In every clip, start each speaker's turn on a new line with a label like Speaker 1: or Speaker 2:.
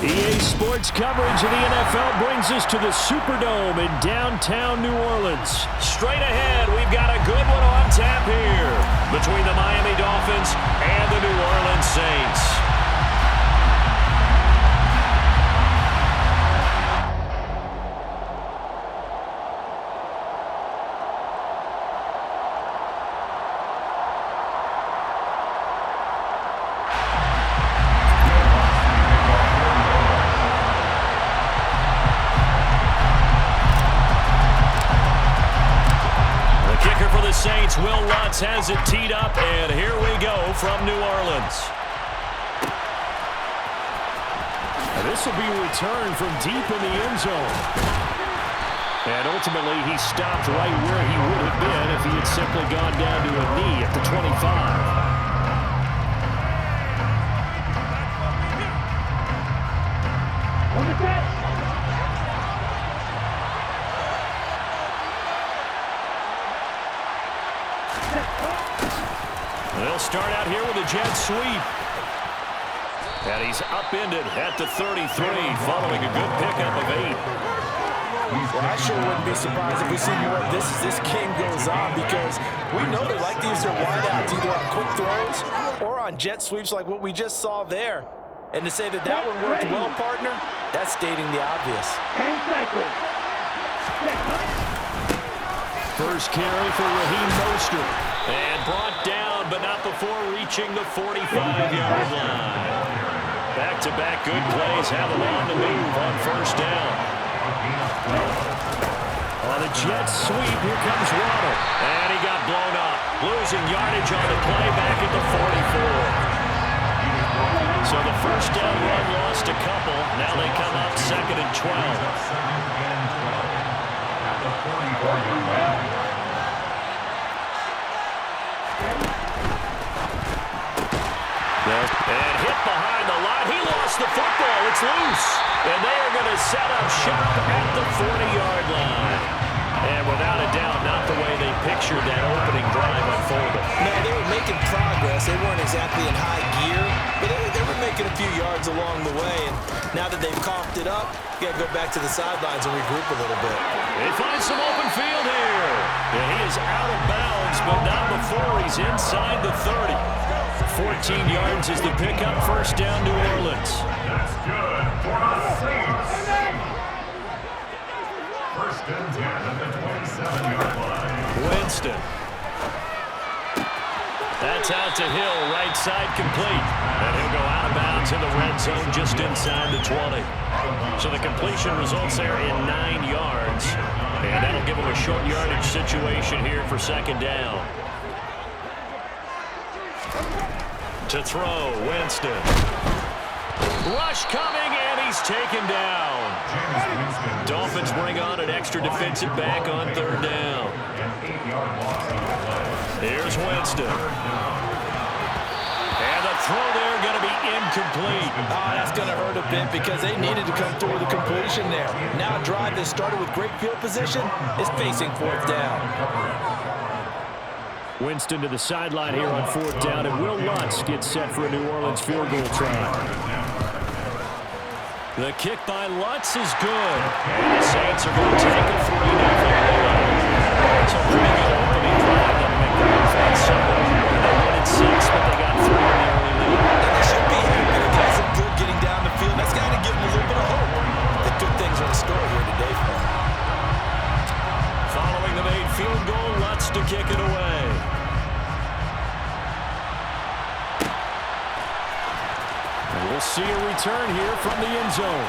Speaker 1: EA Sports coverage of the NFL brings us to the Superdome in downtown New Orleans. Straight ahead, we've got a good one on tap here between the Miami Dolphins and the New Orleans Saints. Saints, Will Lutz has it teed up, and here we go from New Orleans. And this will be returned from deep in the end zone. And ultimately, he stopped right where he would have been if he had simply gone down to a knee at the 25. They'll start out here with a jet sweep. And he's upended at the 33 following a good pickup of 8.
Speaker 2: Well, I sure wouldn't be surprised if we see more of this as this game goes on, because we know they like to use their wideouts either on quick throws or on jet sweeps like what we just saw there. And to say that that one worked well, partner, that's stating the obvious.
Speaker 1: First carry for Raheem Mostert. And brought down, but not before reaching the 45-yard line. Back-to-back good plays have him on the move on first down. On the jet sweep, here comes Waddle. And he got blown up, losing yardage on the play back at the 44. So the first down run lost a couple. Now they come up 2nd and 12. And hit behind the line. He lost the football. It's loose. And they are going to set up shop at the 40-yard line. And without a doubt, not the way they pictured that opening drive unfolded.
Speaker 2: No, they were making progress. They weren't exactly in high gear, but they were making a few yards along the way. And now that they've coughed it up, you got to go back to the sidelines and regroup a little bit.
Speaker 1: They find some open field here. And he is out of bounds, but not before he's inside the 30. 14 yards is the pickup, first down New Orleans.
Speaker 3: That's good for the Saints. First and 10 at the 27-yard line.
Speaker 1: Winston. That's out to Hill, right side complete. And he'll go out of bounds in the red zone just inside the 20. So the completion results there in 9 yards. And that'll give him a short yardage situation here for second down. To throw, Winston. Rush coming, and he's taken down. Dolphins bring on an extra defensive back on third down. Here's Winston. And the throw there going to be incomplete.
Speaker 2: Oh, that's going to hurt a bit because they needed to come through with the completion there. Now a drive that started with great field position is facing fourth down.
Speaker 1: Winston to the sideline here on fourth down, and Will Lutz gets set for a New Orleans field goal try. The kick by Lutz is good. And the Saints are going to take a 3-0 lead. It's a pretty good opening drive. That'll make the offense somewhat. They won in 6, but they got 3 in the early lead.
Speaker 2: And they should be happy to get some good getting down the field. That's got to give them a little bit of hope that good things are in store here today for them.
Speaker 1: Following the made field goal, Lutz to kick it away. We'll see a return here from the end zone.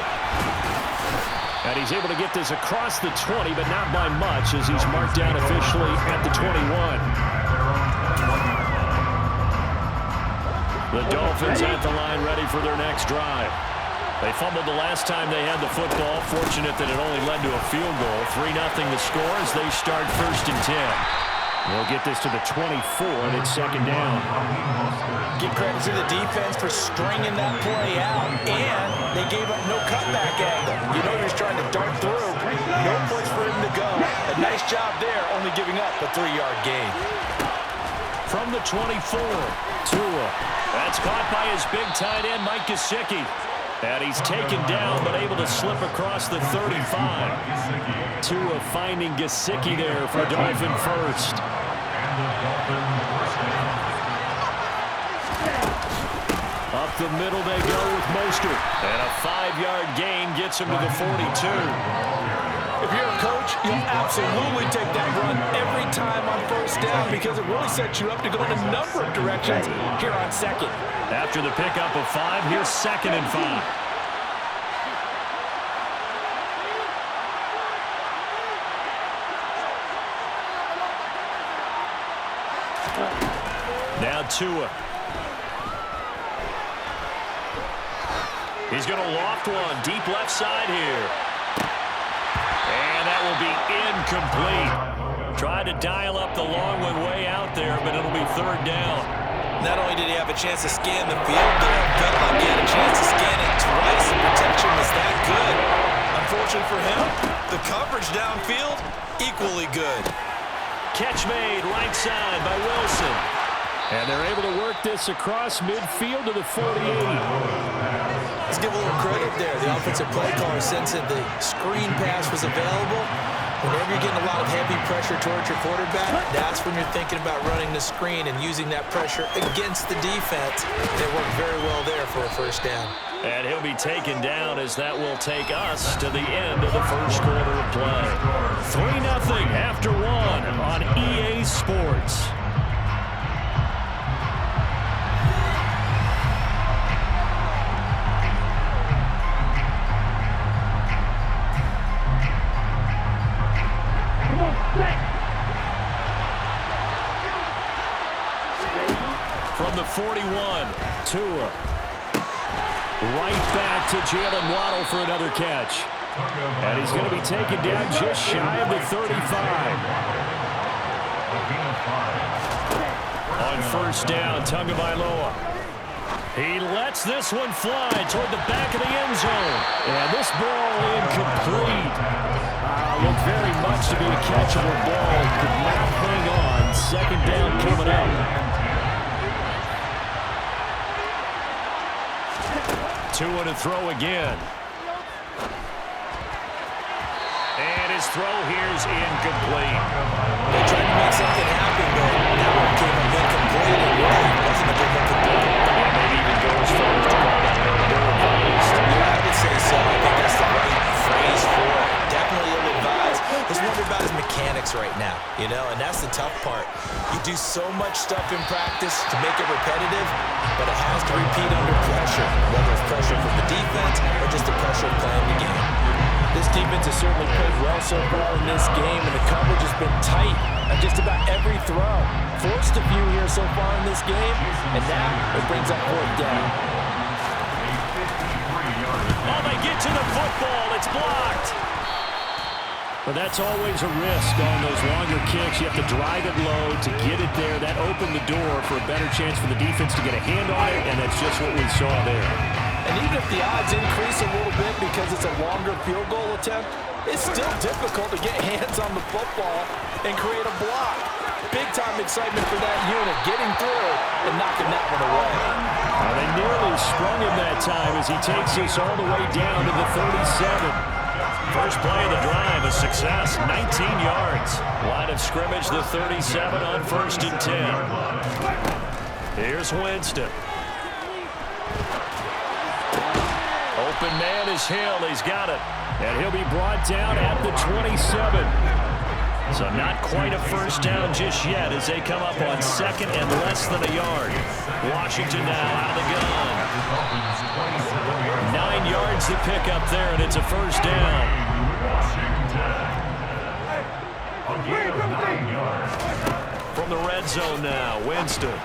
Speaker 1: And he's able to get this across the 20, but not by much, as he's marked down officially at the 21. The Dolphins at the line ready for their next drive. They fumbled the last time they had the football. Fortunate that it only led to a field goal. 3-0 the score as they start first and 10. They'll get this to the 24, and it's second down.
Speaker 2: Give credit to the defense for stringing that play out, and they gave up no cutback angle. You know he was trying to dart through. No place for him to go. A nice job there, only giving up a 3-yard gain.
Speaker 1: From the 24, Tua. That's caught by his big tight end, Mike Gesicki. And he's taken down, but able to slip across the 35. Tua finding Gesicki there for Dolphin first. Up the middle they go with Mostert. And a 5-yard gain gets him to the 42.
Speaker 2: If you're a coach, you'll absolutely take that run every time on first down because it really sets you up to go in a number of directions here on second.
Speaker 1: After the pickup of 5, here's 2nd and 5. Now Tua. He's going to loft one deep left side here. And that will be incomplete. Tried to dial up the long one way out there, but it'll be 3rd down.
Speaker 2: Not only did he have a chance to scan the field, but it felt like he had a chance to scan it twice. The protection was that good. Unfortunately for him, the coverage downfield, equally good.
Speaker 1: Catch made right side by Wilson. And they're able to work this across midfield to the 48.
Speaker 2: Let's give a little credit there. The offensive play caller sensed that the screen pass was available. Whenever you're getting a lot of heavy pressure towards your quarterback, that's when you're thinking about running the screen and using that pressure against the defense. It worked very well there for a first down.
Speaker 1: And he'll be taken down as that will take us to the end of the first quarter of play. 3-0 after 1 on EA Sports. From the 41, Tua. Right back to Jalen Waddle for another catch. And he's going to be taken down just shy of the 35. On first down, Tagovailoa. He lets this one fly toward the back of the end zone. And this ball incomplete. Looked very much to be a catchable ball. Could not hang on. 2nd down coming up. Tua to throw again. And his throw here's incomplete.
Speaker 2: They tried to make something happen, but that one came up incomplete and really wasn't a good looking play.
Speaker 1: And maybe even go as far as to call that ill-advised.
Speaker 2: Yeah, I would say so. I think that's the right phrase for it. Definitely ill-advised. Just wonder about his mechanics right now, you know, and that's the tough part. You do so much stuff in practice to make it repetitive, but it has to repeat under pressure, whether it's pressure from the defense or just the pressure of playing the game. This defense has certainly played well so far in this game, and the coverage has been tight on just about every throw. Forced a few here so far in this game, and now it brings up 4th down.
Speaker 1: Oh, they get to the football. It's blocked. But that's always a risk on those longer kicks. You have to drive it low to get it there. That opened the door for a better chance for the defense to get a hand on it, and that's just what we saw there.
Speaker 2: And even if the odds increase a little bit because it's a longer field goal attempt, it's still difficult to get hands on the football and create a block. Big-time excitement for that unit, getting through and knocking that one away.
Speaker 1: Well, they nearly sprung him that time as he takes us all the way down to the 37. First play of the drive, a success, 19 yards. Line of scrimmage, the 37 on 1st and 10. Here's Winston. Open man is Hill. He's got it. And he'll be brought down at the 27. So not quite a first down just yet as they come up on 2nd and less than a yard. Washington now out of the gun. 9 yards to pick up there, and it's a first down. From the red zone now, Winston.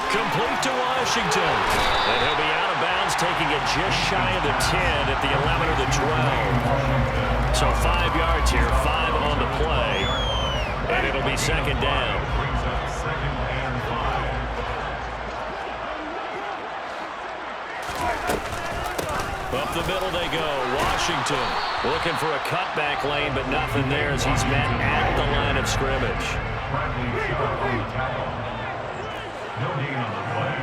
Speaker 1: Complete to Washington. And he'll be out of bounds, taking it just shy of the 10 at the 11 or the 12. So 5 yards here, 5 on the play. And it'll be 2nd down. Up the middle they go. Washington looking for a cutback lane, but nothing there as he's met at the line of scrimmage.
Speaker 3: No gain on the play.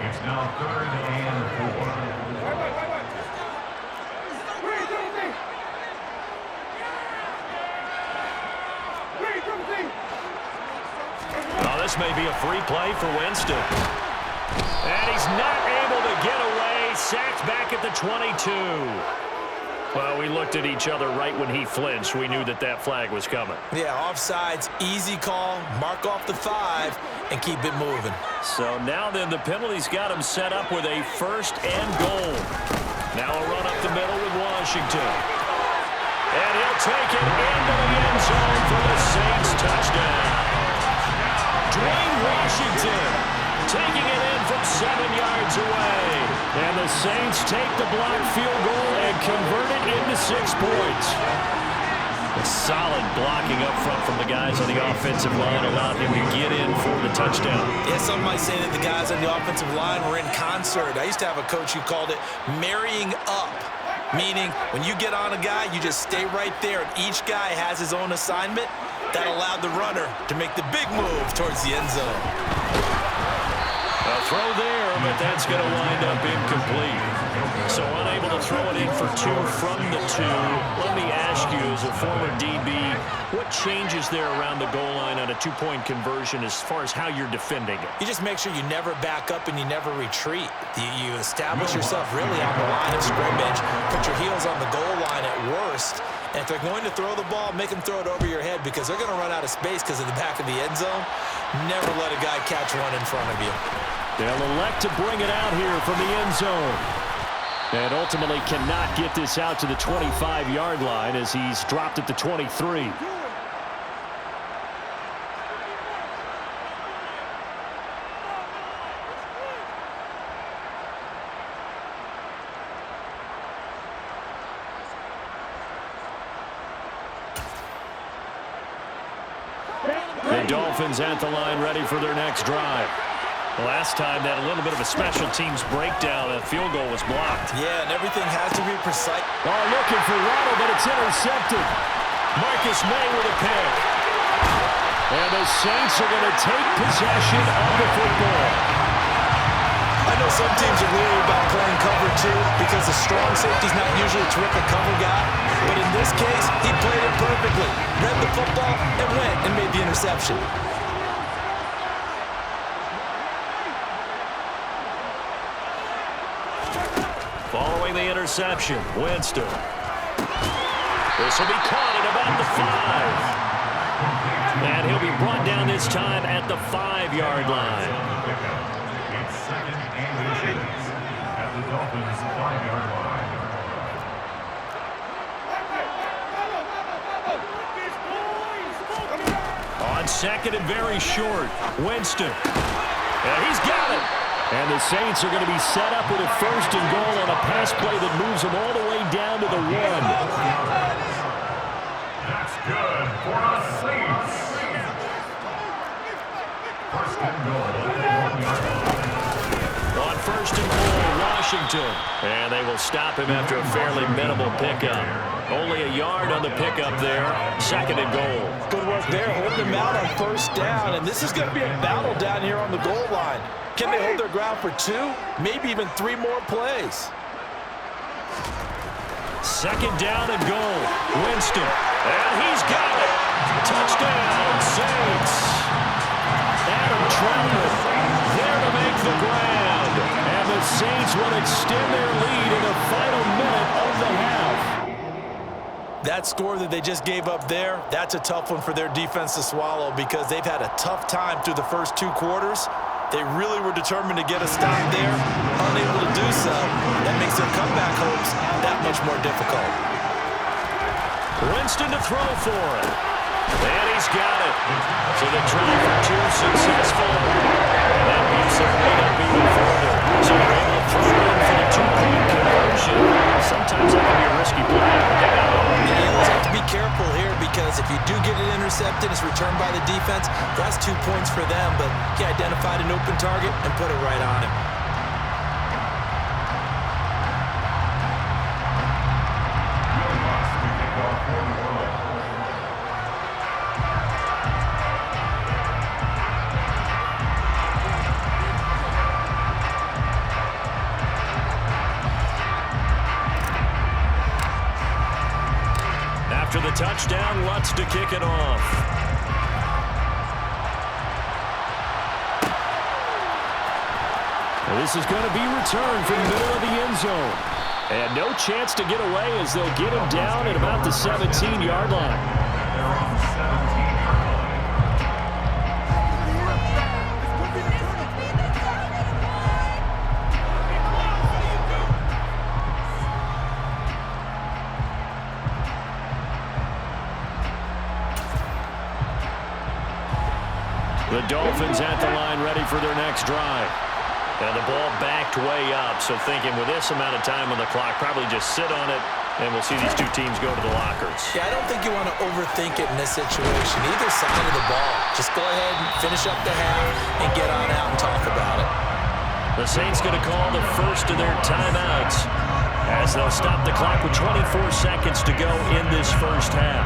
Speaker 3: It's now 3rd and 4.
Speaker 1: this may be a free play for Winston. And he's not able to get away. Sacked back at the 22. Well, we looked at each other right when he flinched. We knew that that flag was coming.
Speaker 2: Yeah, offsides, easy call. Mark off the 5 and keep it moving.
Speaker 1: So now then, the penalty's got him set up with a 1st and goal. Now a run up the middle with Washington. And he'll take it into the end zone for the Saints touchdown. Dwayne Washington taking it in from 7 yards away. And the Saints take the blocked field goal and convert it into 6 points. A solid blocking up front from the guys on the offensive line allowed him to get in for the touchdown.
Speaker 2: Yeah, some might say that the guys on the offensive line were in concert. I used to have a coach who called it marrying up, meaning when you get on a guy, you just stay right there, and each guy has his own assignment. That allowed the runner to make the big move towards the end zone.
Speaker 1: A throw there, but that's going to wind up incomplete. So unable to throw it in for 2 from the 2. Let me ask you, as a former DB, what changes there around the goal line on a 2-point conversion as far as how you're defending it?
Speaker 2: You just make sure you never back up and you never retreat. You establish yourself really on the line of scrimmage, put your heels on the goal line at worst, and if they're going to throw the ball, make them throw it over your head because they're going to run out of space because of the back of the end zone. Never let a guy catch one in front of you.
Speaker 1: They'll elect to bring it out here from the end zone. And ultimately cannot get this out to the 25-yard line as he's dropped at the 23. The Dolphins at the line ready for their next drive. Last time, that a little bit of a special teams breakdown. A field goal was blocked.
Speaker 2: Yeah, and everything has to be precise.
Speaker 1: Oh, looking for Waddle, but it's intercepted. Marcus May with a pick. And the Saints are going to take possession of the football.
Speaker 2: I know some teams are worried about playing cover 2 because the strong safety's not usually a terrific cover guy. But in this case, he played it perfectly. Read the football and went and made the interception.
Speaker 1: Following the interception, Winston. This will be caught at about the 5. And he'll be brought down this time at the 5-yard line.
Speaker 3: It's 2nd and 6 at the Dolphins' 5-yard line.
Speaker 1: On 2nd and very short, Winston. And he's got it. And the Saints are going to be set up with a 1st and goal on a pass play that moves them all the way down to the 1.
Speaker 3: That's good for the Saints. 1st and goal at the 1-yard line.
Speaker 1: On 1st and goal, Washington. And they will stop him after a fairly minimal pickup. Only a yard on the pickup there. 2nd and goal.
Speaker 2: Good work there, holding them out on 1st down. And this is going to be a battle down here on the goal line. Can they hold their ground for 2, maybe even 3 more plays?
Speaker 1: 2nd down and goal. Winston. And he's got it. Touchdown, Saints. Adam Troutman there to make the grab. And the Saints will extend their lead in the final minute of the half.
Speaker 2: That score that they just gave up there, that's a tough one for their defense to swallow because they've had a tough time through the first 2 quarters. They really were determined to get a stop there, unable to do so. That makes their comeback hopes that much more difficult.
Speaker 1: Winston to throw for it. And he's got it. So the try for 2 successful. And that moves their lead up even further. So they're able to throw it in for the 2-point conversion. Sometimes that can be a risky play.
Speaker 2: The Eagles have to be careful here because if you do get it intercepted, it's returned by the defense, that's 2 points for them, but he identified an open target and put it right on him.
Speaker 1: After the touchdown, Lutz to kick it off. This is going to be returned from the middle of the end zone. And no chance to get away as they'll get him down at about the 17-yard line. The Dolphins at the line ready for their next drive. And the ball backed way up, so thinking with this amount of time on the clock, probably just sit on it, and we'll see these two teams go to the lockers.
Speaker 2: Yeah, I don't think you want to overthink it in this situation. Either side of the ball. Just go ahead and finish up the half and get on out and talk about it.
Speaker 1: The Saints going to call the first of their timeouts as they'll stop the clock with 24 seconds to go in this first half.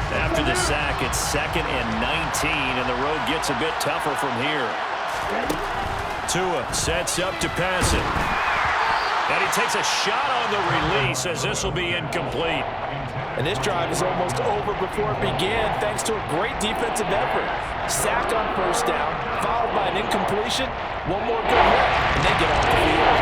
Speaker 1: After the sack, it's 2nd and 19, and the road gets a bit tougher from here. Tua sets up to pass it. And he takes a shot on the release as this will be incomplete.
Speaker 2: And this drive is almost over before it began thanks to a great defensive effort. Sack on first down, followed by an incompletion. One more good run, and they get off the field.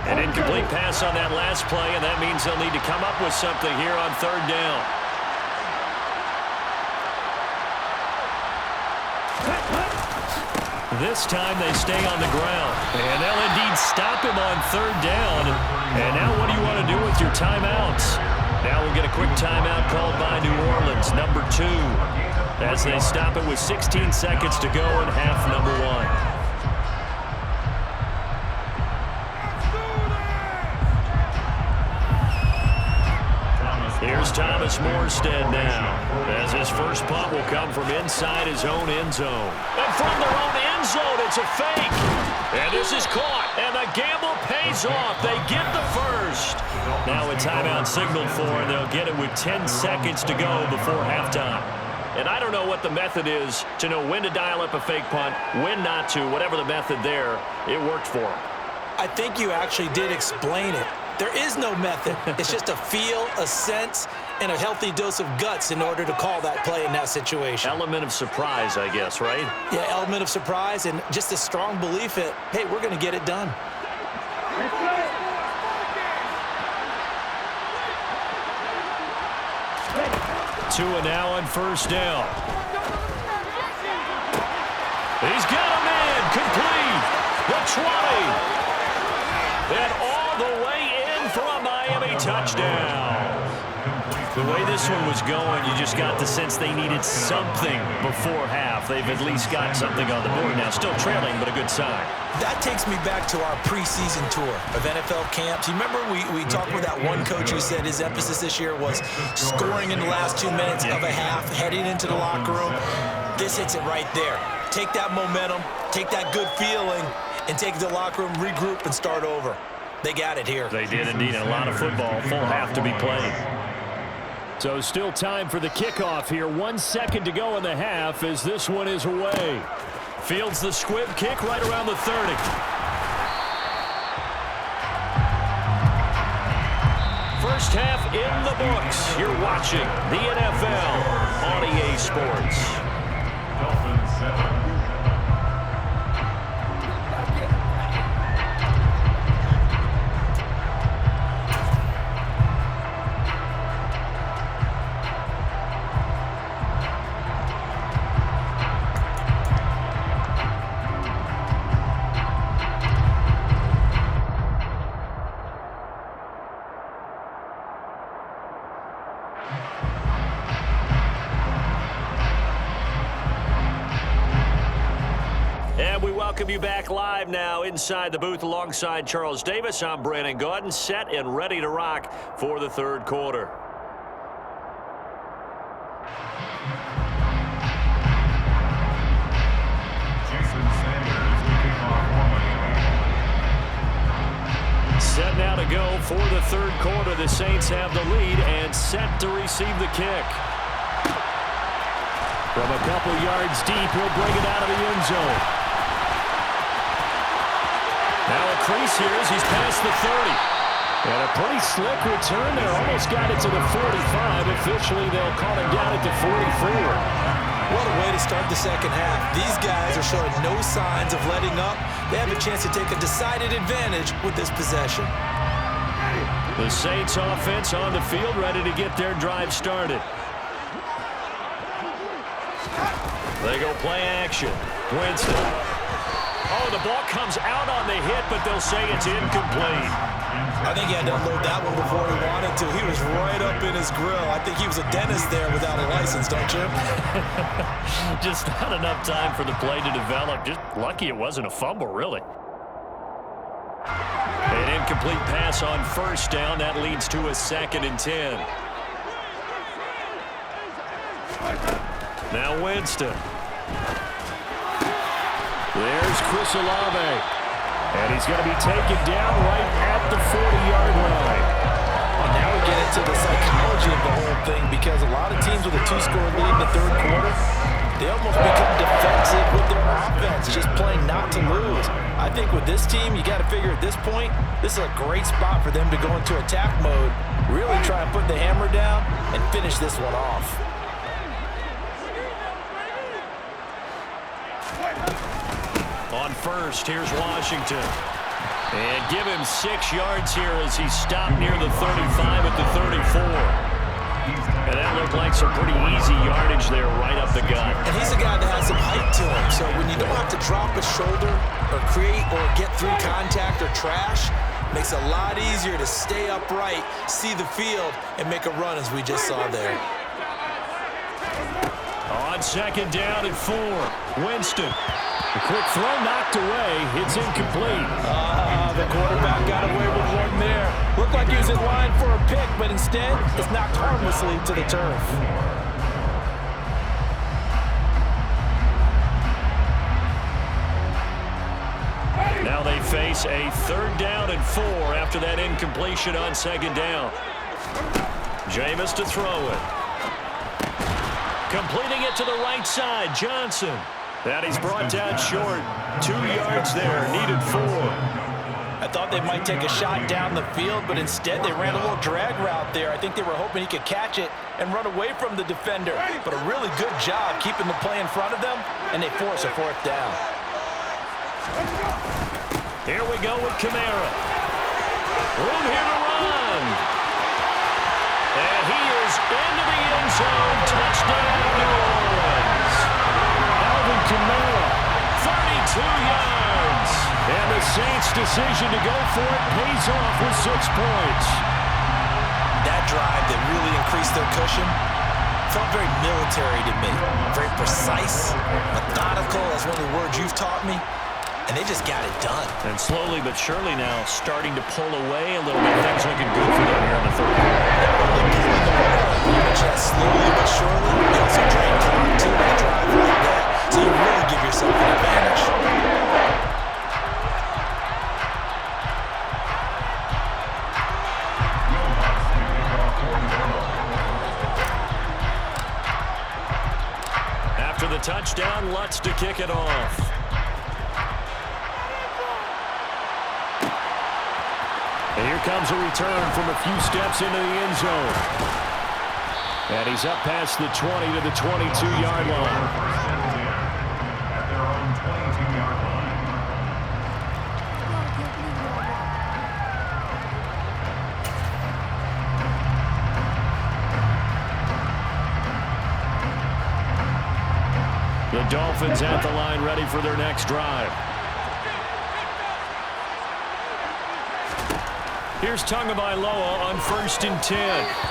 Speaker 1: An incomplete pass on that last play, and that means they'll need to come up with something here on 3rd down. This time they stay on the ground, and they'll indeed stop him on 3rd down. And now what do you want to do with your timeouts? Now we'll get a quick timeout called by New Orleans, number 2, as they stop it with 16 seconds to go in half number 1. Here's Thomas Morstead now, as his first punt will come from inside his own end zone. And from their own end zone, it's a fake. And this is caught, and the gamble pays off. They get the first. Now a timeout signaled for, and they'll get it with 10 seconds to go before halftime. And I don't know what the method is to know when to dial up a fake punt, when not to, whatever the method there, it worked for him.
Speaker 2: I think you actually did explain it. There is no method. It's just a feel, a sense, and a healthy dose of guts in order to call that play in that situation.
Speaker 1: Element of surprise, I guess, right?
Speaker 2: Yeah, element of surprise and just a strong belief that, hey, we're going to get it done.
Speaker 1: Tua now on first down. He's got him in, complete. The 20. And all the way in for a Miami touchdown. The way this one was going, you just got the sense they needed something before half. They've at least got something on the board now. Still trailing, but a good sign.
Speaker 2: That takes me back to our preseason tour of NFL camps. You remember we talked with that one coach who said his emphasis this year was scoring in the last 2 minutes of a half, heading into the locker room. This hits it right there. Take that momentum, take that good feeling, and take it to the locker room, regroup, and start over. They got it here.
Speaker 1: They did indeed. A lot of football, full half to be played. So still time for the kickoff here. 1 second to go in the half as this one is away. Fields the squib kick right around the 30. First half in the books. You're watching the NFL on EA Sports.
Speaker 3: Dolphins 7.
Speaker 1: Welcome you back live now inside the booth alongside Charles Davis. I'm Brandon Gaudin, set and ready to rock for the third quarter. Set now to go for the third quarter. The Saints have the lead and set to receive the kick. From a couple yards deep, he'll bring it out of the end zone. Now a crease here as he's past the 30. And a pretty slick return there. Almost got it to the 45. Officially, they'll call him down at the 44.
Speaker 2: What a way to start the second half. These guys are showing no signs of letting up. They have a chance to take a decided advantage with this possession.
Speaker 1: The Saints offense on the field, ready to get their drive started. They go play action. Winston. Oh, the ball comes out on the hit, but they'll say it's incomplete.
Speaker 2: I think he had to unload that one before he wanted to. He was right up in his grill. I think he was a dentist there without a license, don't you?
Speaker 1: Just not enough time for the play to develop. Just lucky it wasn't a fumble, really. An incomplete pass on first down. That leads to a 2nd and 10. Now Winston. There's Chris Olave. And he's going to be taken down right at the 40-yard line.
Speaker 2: Well, now we get into the psychology of the whole thing, because a lot of teams with a 2-score lead in the third quarter, they almost become defensive with their offense, just playing not to lose. I think with this team, you got to figure at this point, this is a great spot for them to go into attack mode, really try and put the hammer down and finish this one off.
Speaker 1: On first, here's Washington. And give him 6 yards here as he's stopped near the 35 at the 34. And that looked like some pretty easy yardage there right up the gut.
Speaker 2: And he's a guy that has some height to him, so when you don't have to drop a shoulder or create or get through contact or trash, makes it a lot easier to stay upright, see the field, and make a run as we just saw there.
Speaker 1: On 2nd down and 4, Winston. The quick throw knocked away. It's incomplete.
Speaker 2: The quarterback got away with one there. Looked like he was in line for a pick, but instead, it's knocked harmlessly to the turf.
Speaker 1: Now they face a 3rd down and 4 after that incompletion on 2nd down. Jameis to throw it. Completing it to the right side, Johnson. That he's brought down short. 2 yards there, needed 4.
Speaker 2: I thought they might take a shot down the field, but instead they ran a little drag route there. I think they were hoping he could catch it and run away from the defender. But a really good job keeping the play in front of them, and they force a 4th down.
Speaker 1: Here we go with Kamara. Room here to run. And he is into the end zone. Touchdown, New Orleans. Alvin Kamara, 32 yards. And the Saints' decision to go for it pays off with 6 points.
Speaker 2: That drive that really increased their cushion felt very military to me. Very precise, methodical, that's one of the words you've taught me. And they just got it done.
Speaker 1: And slowly but surely now starting to pull away a little bit. Things looking good for them here in the third quarter.
Speaker 2: You mentioned that slowly but surely. You also drain clock too with a drive like that. So you really give yourself an advantage.
Speaker 1: After the touchdown, Lutz to kick it off. And here comes a return from a few steps into the end zone. And he's up past the 20 to the 22-yard line.
Speaker 3: At their own 22-yard line.
Speaker 1: The Dolphins at the line ready for their next drive. Here's Tagovailoa on 1st and 10.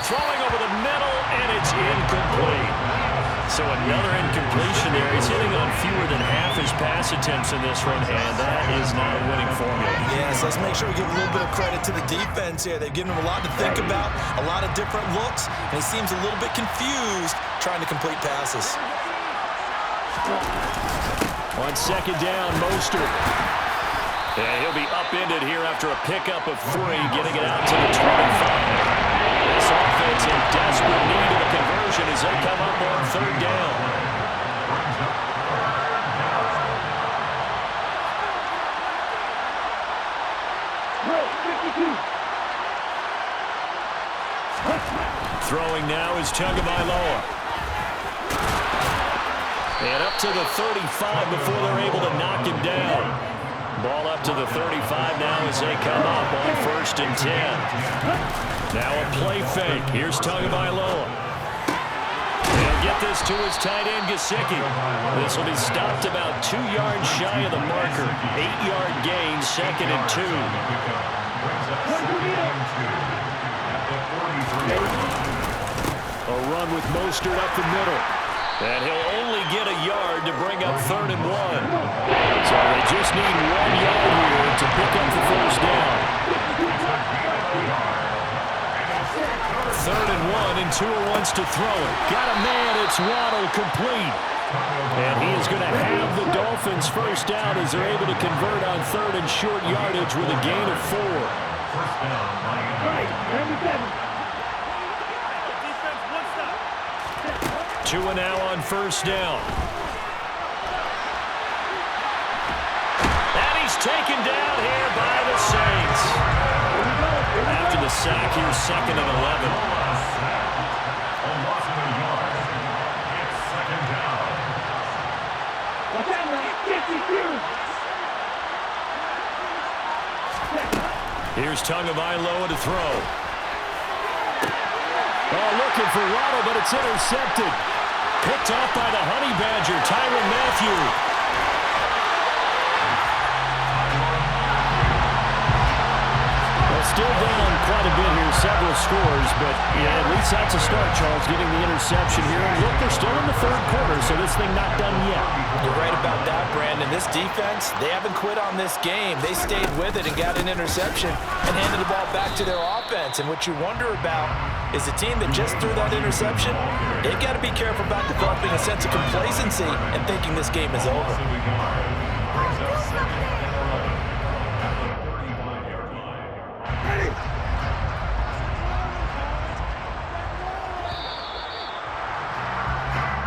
Speaker 1: Throwing over the middle, and it's incomplete. So another incompletion there. He's hitting on fewer than half his pass attempts in this one, and that is not a winning formula.
Speaker 2: Yes, let's make sure we give a little bit of credit to the defense here. They've given him a lot to think about, a lot of different looks, and he seems a little bit confused trying to complete passes.
Speaker 1: On 2nd down, Mostert. And he'll be upended here after a pickup of 3, getting it out to the 25. This offense in desperate need of a conversion as they come up on 3rd down. Throwing now is Tagovailoa. And up to the 35 before they're able to knock him down. Ball up to the 35 now as they come up on 1st and 10. Now a play fake. Here's Tagovailoa. He'll get this to his tight end, Gesicki. This will be stopped about 2 yards shy of the marker. 8-yard gain, 2nd and 2. A run with Mostert up the middle. And he'll only get a yard to bring up 3rd and 1. So they just need 1 yard here to pick up the 1st down. 3rd and 1, and Tua wants to throw it. Got a man, it's Waddle, complete. And he is going to have the Dolphins 1st down as they're able to convert on 3rd and short yardage with a gain of 4.
Speaker 3: 1st down, Miami.
Speaker 1: Tua now on 1st down. And he's taken down here by the Saints. After the sack, here's 2nd and 11. Here's Tagovailoa to throw. Oh, looking for Waddle, but it's intercepted. Picked off by the Honey Badger, Tyrann Mathieu. Still down quite a bit here, several scores, but yeah, at least that's a start, Charles, getting the interception here. And look, they're still in the 3rd quarter, so this thing not done yet.
Speaker 2: You're right about that, Brandon. This defense, they haven't quit on this game. They stayed with it and got an interception and handed the ball back to their offense. And what you wonder about is the team that just threw that interception, they've got to be careful about developing a sense of complacency and thinking this game is over.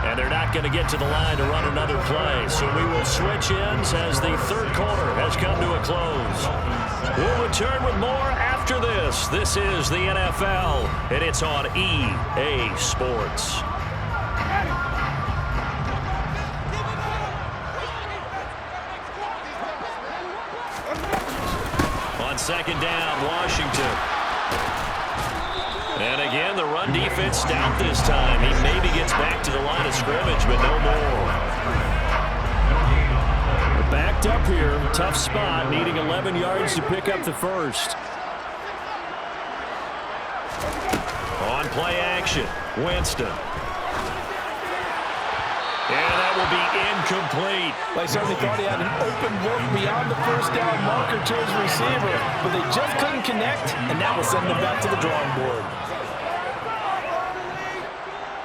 Speaker 1: And they're not going to get to the line to run another play. So we will switch ends as the 3rd quarter has come to a close. We'll return with more after this. This is the NFL, and it's on EA Sports. On 2nd down, Washington. And again, the run defense stout this time. He maybe gets back to the line of scrimmage, but no more. Backed up here, tough spot, needing 11 yards to pick up the 1st. On play action, Winston. And that will be incomplete.
Speaker 2: They certainly thought he had an open look beyond the 1st down marker to his receiver, but they just couldn't connect, and that will send them back to the drawing board.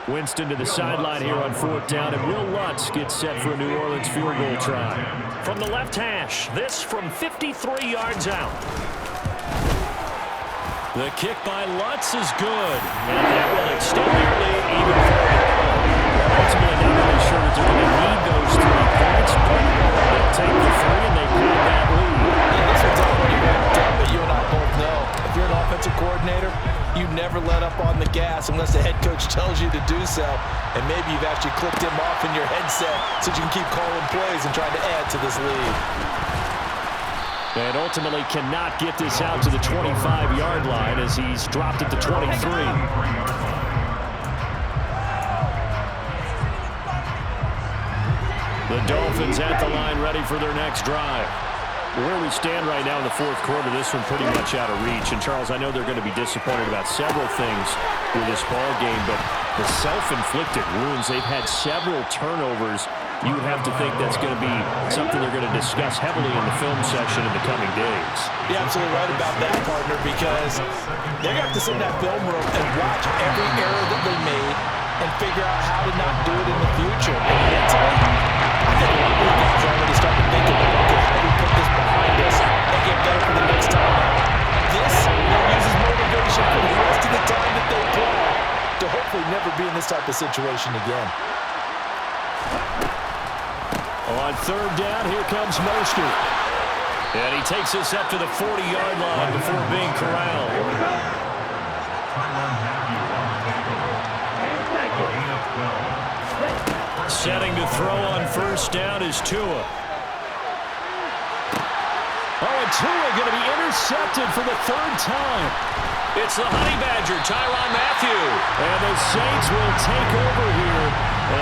Speaker 1: Winston to the sideline here on 4th down, and Will Lutz gets set for a New Orleans field goal try. From the left hash, this from 53 yards out. The kick by Lutz is good, and that will extend their lead even further. Ultimately, not really sure that they're going to need those 3 points, but they'll take the 3 and they put that lead.
Speaker 2: Yeah, this one's already wrapped up, but you and I both know if you're an offensive coordinator, you never let up on the gas unless the head coach tells you to do so. And maybe you've actually clicked him off in your headset so you can keep calling plays and trying to add to this lead.
Speaker 1: And ultimately cannot get this out to the 25-yard line as he's dropped it to 23. The Dolphins at the line ready for their next drive. Where we stand right now in the 4th quarter, this one pretty much out of reach. And, Charles, I know they're going to be disappointed about several things with this ball game, but the self-inflicted wounds, they've had several turnovers. You would have to think that's going to be something they're going to discuss heavily in the film section in the coming days.
Speaker 2: You're absolutely right about that, partner, because they're going to have to sit in that film room and watch every error that they made and figure out how to not do it in the future. And mentally, I think a lot of these guys are already starting to think about, okay, how do we put this behind us and get better for the next time out? This will use as motivation for the rest of the time that they play to hopefully never be in this type of situation again.
Speaker 1: On 3rd down, here comes Mostert. And he takes us up to the 40-yard line before being corralled. Setting to throw on first down is Tua. Oh, and Tua going to be intercepted for the third time. It's the Honey Badger, Tyrann Mathieu. And the Saints will take over here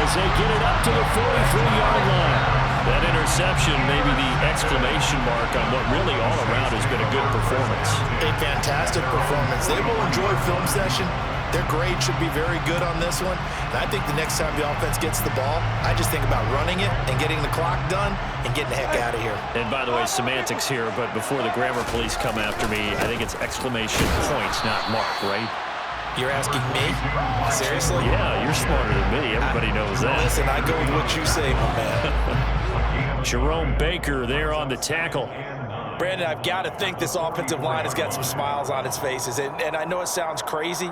Speaker 1: as they get it up to the 43-yard line. That interception may be the exclamation mark on what really all around has been a good performance.
Speaker 2: A fantastic performance. They will enjoy film session. Their grade should be very good on this one. And I think the next time the offense gets the ball, I just think about running it and getting the clock done and getting the heck out of here.
Speaker 1: And by the way, semantics here, but before the grammar police come after me, I think it's exclamation points, not mark, right?
Speaker 2: You're asking me? Seriously?
Speaker 1: Yeah, you're smarter than me. Everybody knows that.
Speaker 2: Listen, I go with what you say, my man.
Speaker 1: Jerome Baker there on the tackle.
Speaker 2: Brandon, I've got to think this offensive line has got some smiles on its faces. And I know it sounds crazy,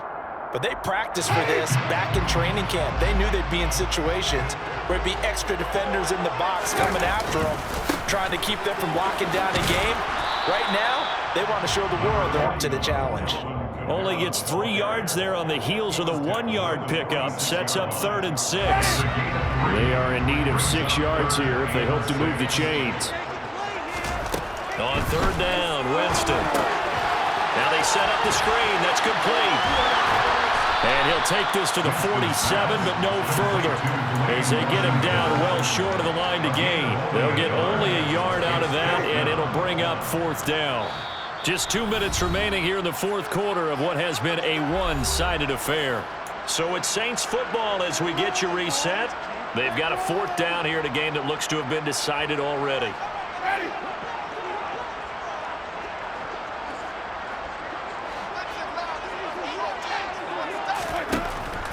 Speaker 2: but they practiced for this back in training camp. They knew they'd be in situations where it'd be extra defenders in the box coming after them, trying to keep them from locking down a game. Right now, they want to show the world they're up to the challenge.
Speaker 1: Only gets 3 yards there on the heels of the 1-yard pickup. Sets up 3rd and 6. They are in need of 6 yards here if they hope to move the chains. On 3rd down, Winston. Now they set up the screen. That's complete. And he'll take this to the 47, but no further. As they get him down well short of the line to gain. They'll get only a yard out of that, and it'll bring up 4th down. Just 2 minutes remaining here in the 4th quarter of what has been a one-sided affair. So it's Saints football as we get you reset. They've got a 4th down here in a game that looks to have been decided already.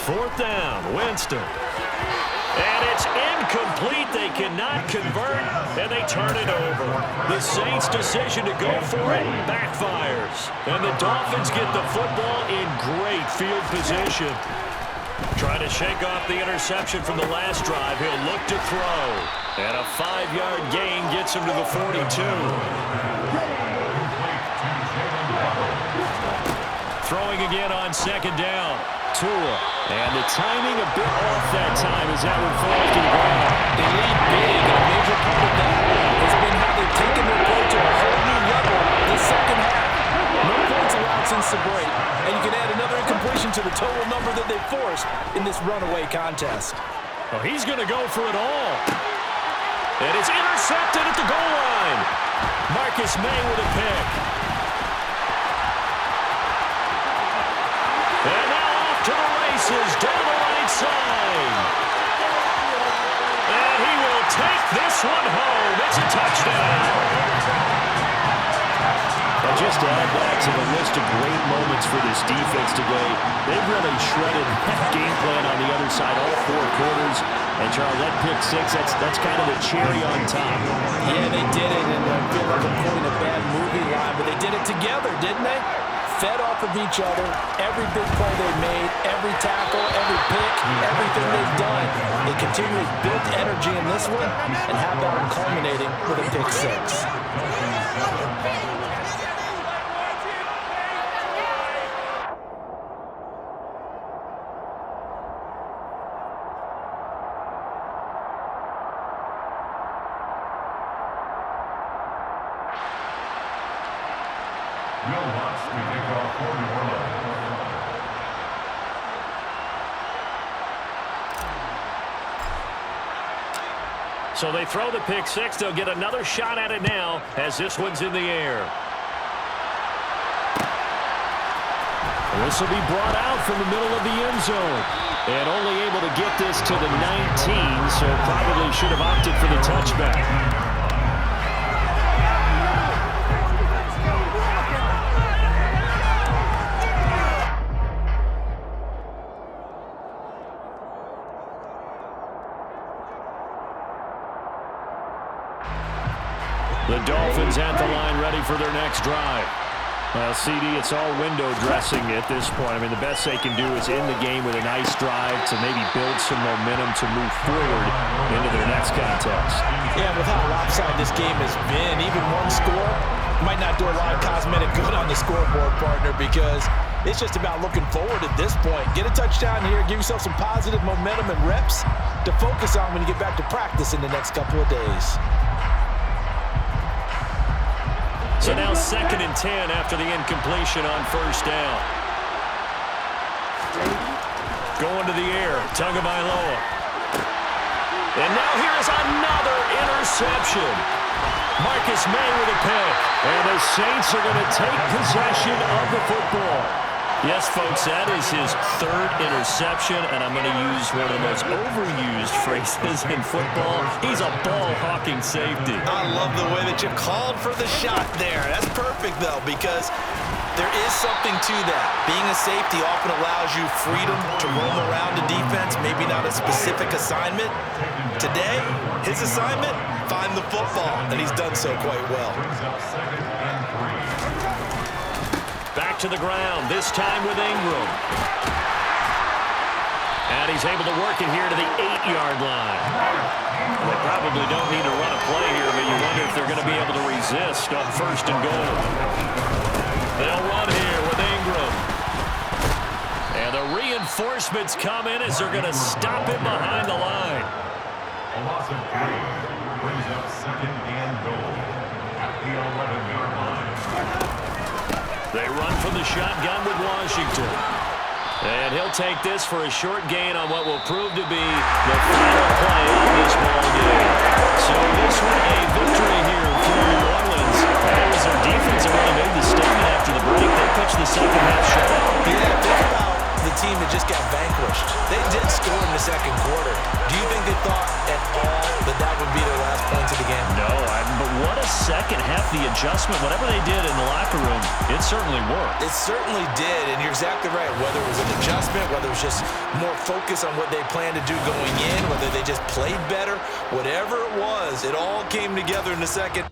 Speaker 1: Fourth down, Winston. And it's incomplete. They cannot convert, and they turn it over. The Saints' decision to go for it backfires. And the Dolphins get the football in great field position. Trying to shake off the interception from the last drive. He'll look to throw. And a 5-yard gain gets him to the 42. Throwing again on 2nd down. Tua. And the timing a bit off that time as that one falls to the ground.
Speaker 2: They lead big, and a major part of that has been how they've taken their play to a whole new level this second half. No points allowed since the break, and you can add another incompletion to the total number that they forced in this runaway contest.
Speaker 1: Well, he's going to go for it all. And it's intercepted at the goal line. Marcus May with a pick. And now off to the races down the right side. And he will take this one home. It's a touchdown. And just to add that to the list of great moments for this defense today, they've really shredded that game plan on the other side all 4 quarters. And Charles, that pick 6, that's kind of the cherry on top.
Speaker 2: Yeah, they did it, and I feel like I'm quoting a bad movie line, but they did it together, didn't they? Fed off of each other, every big play they made, every tackle, every pick, everything they've done. They continually built energy in this one, and how about them culminating with a pick 6?
Speaker 1: So they throw the pick 6. They'll get another shot at it now as this one's in the air. This will be brought out from the middle of the end zone. And only able to get this to the 19, so probably should have opted for the touchback. The Dolphins at the line ready for their next drive. Well, CD, it's all window dressing at this point. I mean, the best they can do is in the game with a nice drive to maybe build some momentum to move forward into their next contest.
Speaker 2: Yeah, with how lopsided this game has been, even one score might not do a lot of cosmetic good on the scoreboard, partner, because It's just about looking forward at this point. Get a touchdown here, give yourself some positive momentum and reps to focus on when you get back to practice in the next couple of days.
Speaker 1: So now 2nd and 10 after the incompletion on 1st down. Going to the air, Tagovailoa. And now here is another interception. Marcus May with a pick. And the Saints are going to take possession of the football. Yes, folks, that is his 3rd interception, and I'm going to use one of the most overused phrases in football. He's a ball-hawking safety.
Speaker 2: I love the way that you called for the shot there. That's perfect, though, because there is something to that. Being a safety often allows you freedom to roam around the defense, maybe not a specific assignment. Today, his assignment, find the football, and he's done so quite well.
Speaker 1: Back to the ground, this time with Ingram. And he's able to work it here to the 8-yard line. They probably don't need to run a play here, but you wonder if they're going to be able to resist on 1st and goal. They'll run here with Ingram. And the reinforcements come in as they're going to stop him behind the line.
Speaker 3: A loss of 3 brings up 2nd and goal at the 11-yard line.
Speaker 1: They run from the shotgun with Washington. And he'll take this for a short gain on what will prove to be the final play of this ball game. So this one a victory here for New Orleans. It was their defense that really made the statement after the break. They pitched the 2nd half shot.
Speaker 2: Yeah, think about the team that just got vanquished. They did score in the 2nd quarter. Do you think they thought at all that that would be their last points of the game?
Speaker 1: No, but what a 2nd half. The adjustment, whatever they did in the locker room, it certainly worked.
Speaker 2: It certainly did, and you're exactly right. Whether it was an adjustment, whether it was just more focus on what they planned to do going in, whether they just played better, whatever it was, it all came together in the 2nd.